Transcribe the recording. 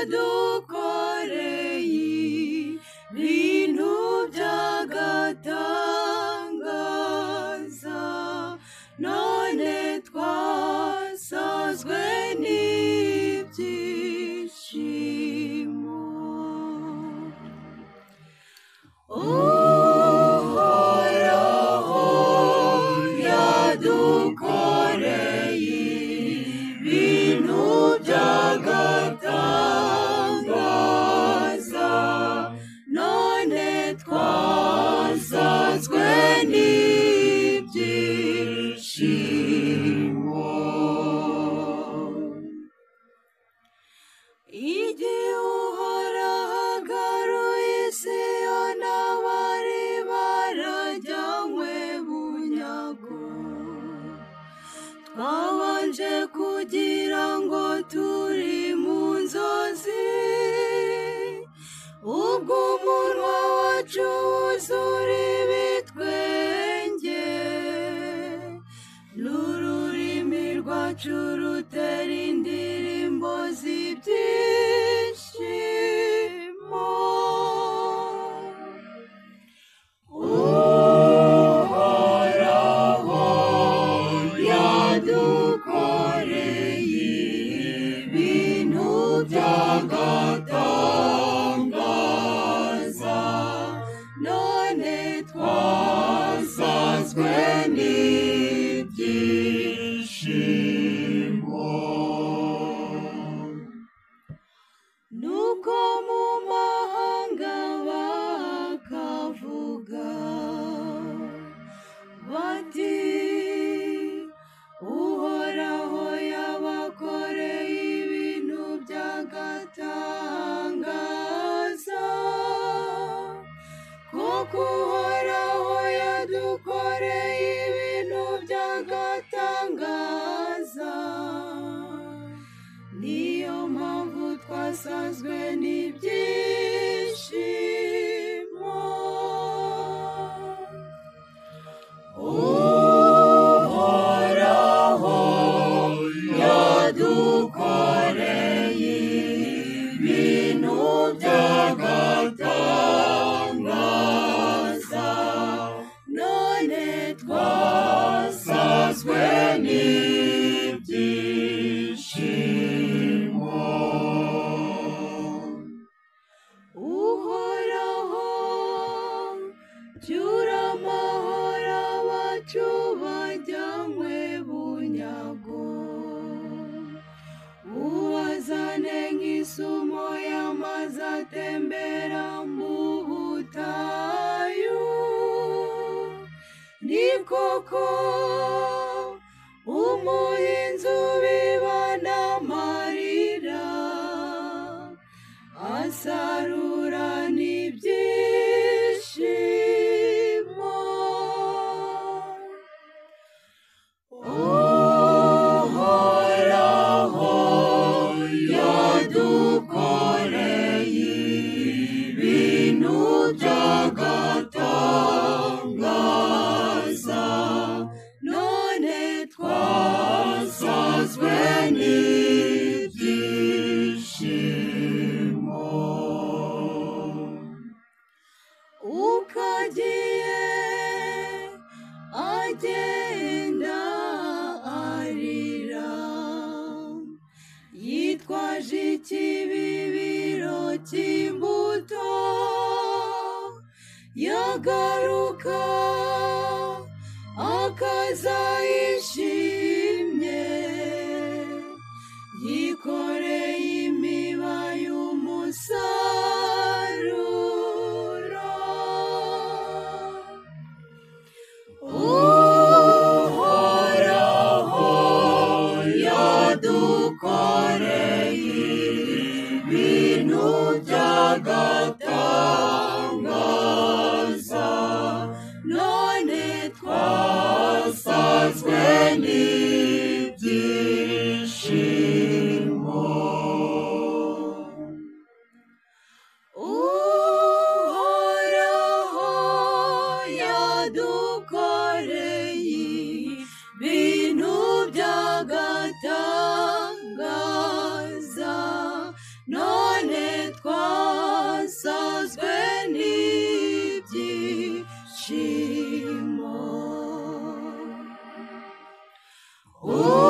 yadukoreye ibintu by'agatangaza, none twasazwe n'ibyishimo. Uhoraho yadukoreye ibintu by'agatangaza, none twasazwe n'ibyishimo. Igihe Uhoraho agaruye Siyoni, abari barajyanywe bunyago, twabanje kugira ngo turi mu nzozi, ubwo umunwa wacu wuzura ibitwenge, n'ururimi rwacu rutera indirimbo z'ibyishimo. Uhoraho yadukoreye ibintu by'agatangaza, none twasazwe n'ibyishimo. Nuko mu mahanga bakavuga bati, Uhoraho yabakoreye ibintu by'agatangaza, koko Uhoraho yadukoreye ibintu by'agatangaza, niyo mpamvu twasazwe n'ibyishimo. Uhoraho yadukoreye ibintu by'agatangaza, none twasazwe n'ibyishimo. Uhoraho cyura amahoro abacu bajyanywe bunyago, ubazane nk'isumo y'amazi atembera mu butayu. Ni koko umuhinzi ubiba n'amarira, asarura n'ibyishimo. Uhoraho yadukoreye ibintu by'agatangaza, none twasazwe n'ibyishimo. Ukagiye agenda arira, yitwaje ikibibiro cy'imbuto, yagaruka akaza yishimye, yikoreye imiba y'umusaruro. Uhoraho yadukoreye ibintu by'agatangaza, none twasazwe n'ibyishimo. Uhoraho yadukoreye ibintu by'agatangaza, none Oh